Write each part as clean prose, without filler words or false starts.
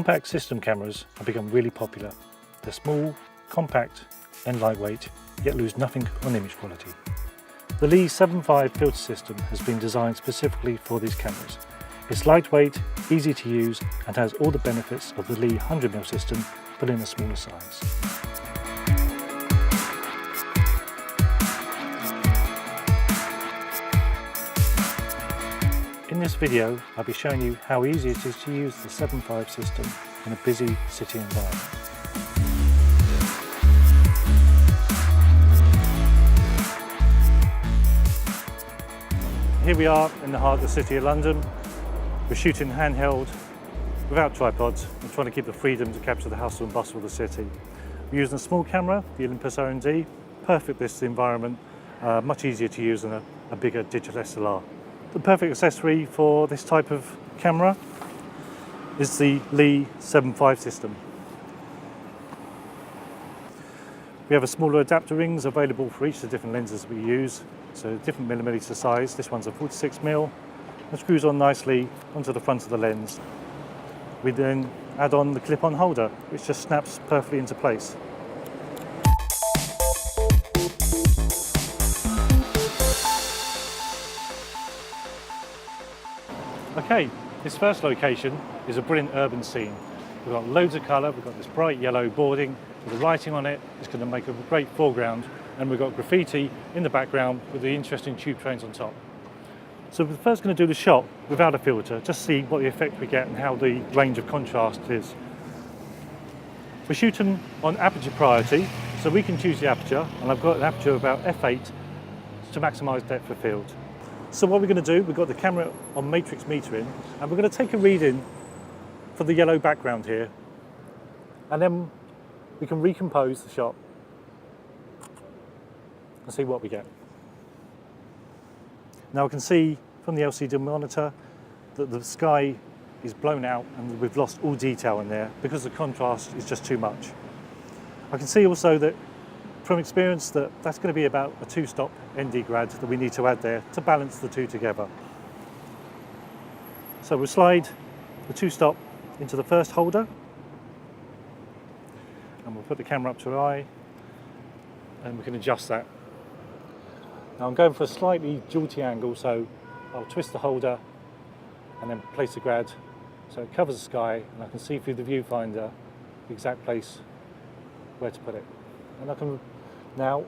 Compact system cameras have become really popular. They're small, compact and lightweight, yet lose nothing on image quality. The LEE Seven5 filter system has been designed specifically for these cameras. It's lightweight, easy to use and has all the benefits of the LEE 100mm system but in a smaller size. In this video, I'll be showing you how easy it is to use the 7.5 system in a busy city environment. Here we are in the heart of the City of London. We're shooting handheld, without tripods, and trying to keep the freedom to capture the hustle and bustle of the city. We're using a small camera, the Olympus R&D, perfect for this environment, much easier to use than a bigger digital SLR. The perfect accessory for this type of camera is the LEE 7.5 system. We have a smaller adapter rings available for each of the different lenses we use, so different millimeter size. This one's a 46mm and screws on nicely onto the front of the lens. We then add on the clip-on holder, which just snaps perfectly into place. Okay, this first location is a brilliant urban scene. We've got loads of colour, we've got this bright yellow boarding with the lighting on it. It's going to make a great foreground, and we've got graffiti in the background with the interesting tube trains on top. So we're first going to do the shot without a filter, just see what the effect we get and how the range of contrast is. We're shooting on aperture priority, so we can choose the aperture, and I've got an aperture of about f8 to maximise depth of field. So what we're going to do, we've got the camera on matrix metering, and we're going to take a reading for the yellow background here, and then we can recompose the shot and see what we get. Now I can see from the LCD monitor that the sky is blown out and we've lost all detail in there because the contrast is just too much. I can see also that from experience that's going to be about a 2-stop ND grad that we need to add there to balance the two together. So we'll slide the 2-stop into the first holder and we'll put the camera up to our eye and we can adjust that. Now I'm going for a slightly jolty angle, so I'll twist the holder and then place the grad so it covers the sky and I can see through the viewfinder the exact place where to put it. And I can now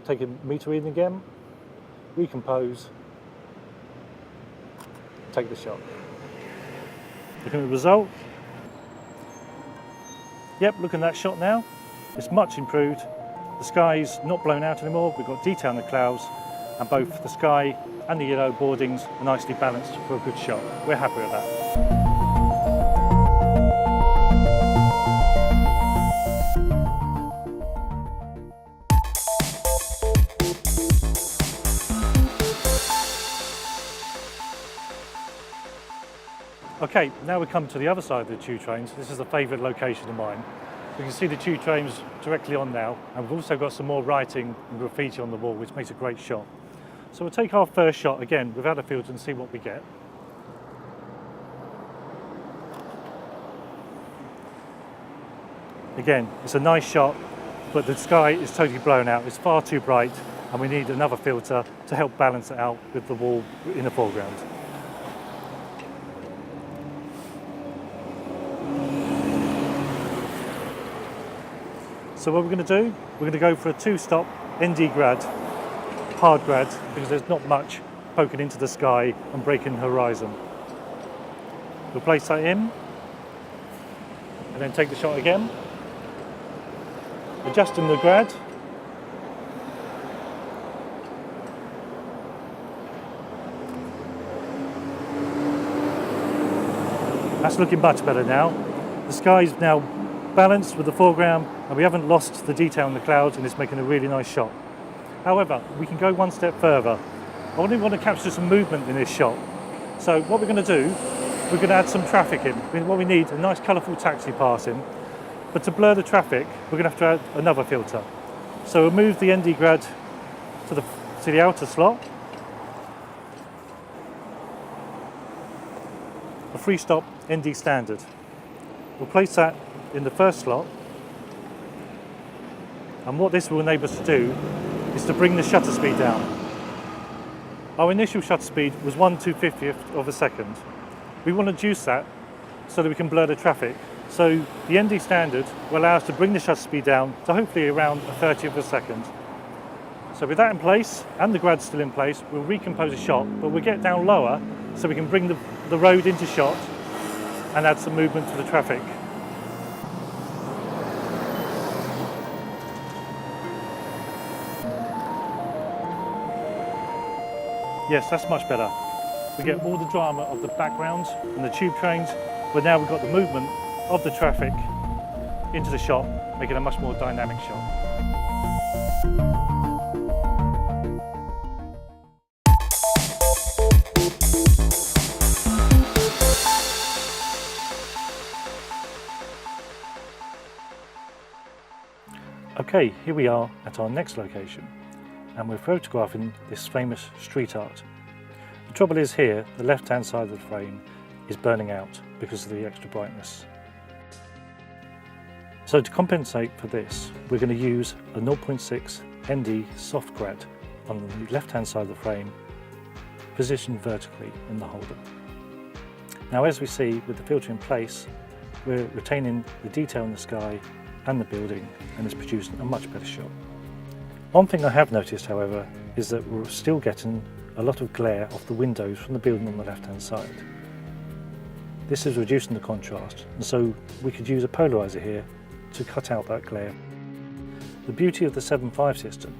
take a meter reading again, recompose, take the shot. Looking at the result. Yep, look at that shot now. It's much improved. The sky's not blown out anymore. We've got detail in the clouds, and both the sky and the yellow boardings are nicely balanced for a good shot. We're happy with that. Okay, now we come to the other side of the tube trains. This is a favourite location of mine. We can see the tube trains directly on now, and we've also got some more writing and graffiti on the wall, which makes a great shot. So we'll take our first shot again without a filter and see what we get. Again, it's a nice shot, but the sky is totally blown out. It's far too bright, and we need another filter to help balance it out with the wall in the foreground. So what we're going to do, we're going to go for a 2-stop ND grad, hard grad, because there's not much poking into the sky and breaking the horizon. We'll place that in, and then take the shot again, adjusting the grad, that's looking much better now. The sky's now balanced with the foreground and we haven't lost the detail in the clouds, and it's making a really nice shot. However, we can go one step further. I only want to capture some movement in this shot. So what we're going to do, we're going to add some traffic in. What we need, a nice colourful taxi passing, but to blur the traffic, we're going to have to add another filter. So we'll move the ND grad to the outer slot. A 3-stop ND standard. We'll place that in the first slot, and what this will enable us to do is to bring the shutter speed down. Our initial shutter speed was 1/250th of a second. We want to reduce that so that we can blur the traffic. So the ND standard will allow us to bring the shutter speed down to hopefully around a 30th of a second. So with that in place and the grad still in place, we'll recompose a shot, but we'll get down lower so we can bring the road into shot and add some movement to the traffic. Yes, that's much better. We get all the drama of the background and the tube trains, but now we've got the movement of the traffic into the shot, making a much more dynamic shot. Okay, here we are at our next location, and we're photographing this famous street art. The trouble is here, the left-hand side of the frame is burning out because of the extra brightness. So to compensate for this, we're going to use a 0.6 ND soft grad on the left-hand side of the frame, positioned vertically in the holder. Now, as we see with the filter in place, we're retaining the detail in the sky and the building, and it's producing a much better shot. One thing I have noticed, however, is that we're still getting a lot of glare off the windows from the building on the left-hand side. This is reducing the contrast, and so we could use a polarizer here to cut out that glare. The beauty of the 7.5 system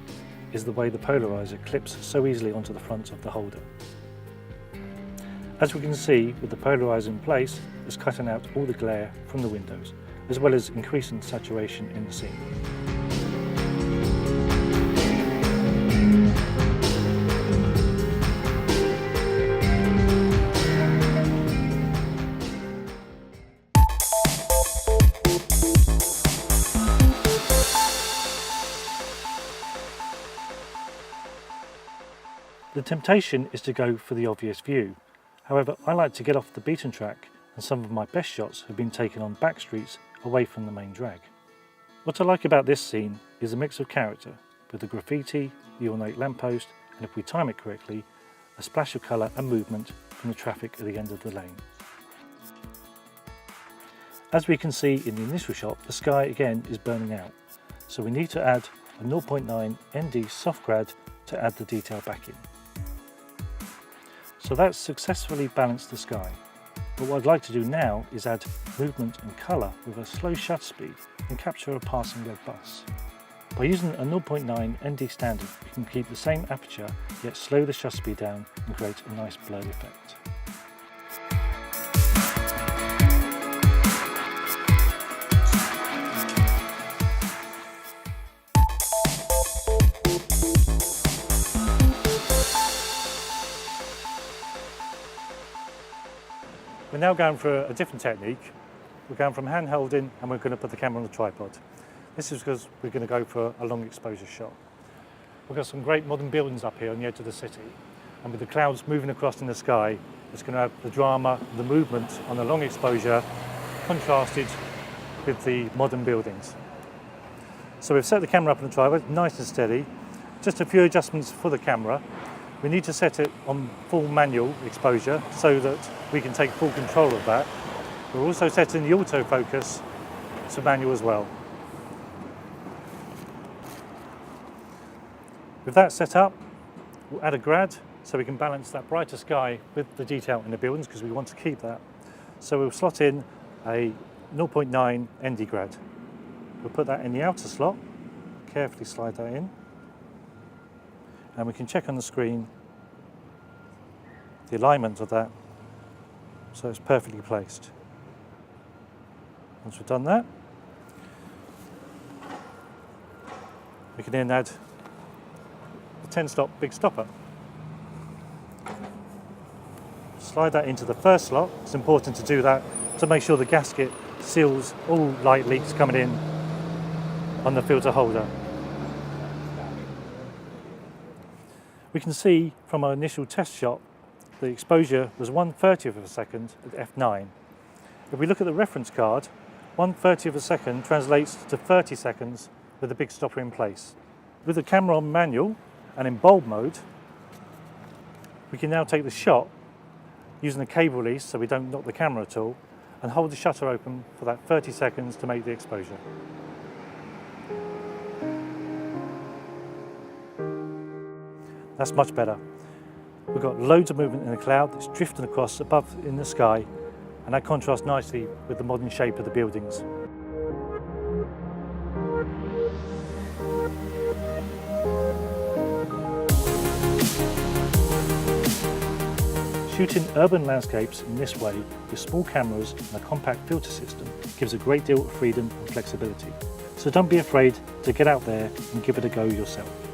is the way the polarizer clips so easily onto the front of the holder. As we can see, with the polarizer in place, it's cutting out all the glare from the windows, as well as increasing saturation in the scene. The temptation is to go for the obvious view. However, I like to get off the beaten track, and some of my best shots have been taken on back streets away from the main drag. What I like about this scene is a mix of character, with the graffiti, the ornate lamppost, and if we time it correctly, a splash of colour and movement from the traffic at the end of the lane. As we can see in the initial shot, the sky again is burning out, so we need to add a 0.9 ND soft grad to add the detail back in. So that's successfully balanced the sky. But what I'd like to do now is add movement and colour with a slow shutter speed and capture a passing red bus. By using a 0.9 ND standard, we can keep the same aperture yet slow the shutter speed down and create a nice blurred effect. We're now going for a different technique. We're going from hand holding and we're going to put the camera on the tripod. This is because we're going to go for a long exposure shot. We've got some great modern buildings up here on the edge of the city, and with the clouds moving across in the sky, it's going to have the drama, the movement on the long exposure contrasted with the modern buildings. So we've set the camera up on the tripod, nice and steady. Just a few adjustments for the camera. We need to set it on full manual exposure so that we can take full control of that. We're also setting the autofocus to manual as well. With that set up, we'll add a grad so we can balance that brighter sky with the detail in the buildings, because we want to keep that. So we'll slot in a 0.9 ND grad. We'll put that in the outer slot, carefully slide that in. And we can check on the screen the alignment of that, so it's perfectly placed. Once we've done that, we can then add the 10-stop big stopper. Slide that into the first slot. It's important to do that to make sure the gasket seals all light leaks coming in on the filter holder. We can see from our initial test shot the exposure was 1/30th of a second at f9. If we look at the reference card, 1/30 of a second translates to 30 seconds with a big stopper in place. With the camera on manual and in bulb mode, we can now take the shot using a cable release so we don't knock the camera at all, and hold the shutter open for that 30 seconds to make the exposure. That's much better. We've got loads of movement in the cloud that's drifting across above in the sky, and that contrasts nicely with the modern shape of the buildings. Shooting urban landscapes in this way with small cameras and a compact filter system gives a great deal of freedom and flexibility. So don't be afraid to get out there and give it a go yourself.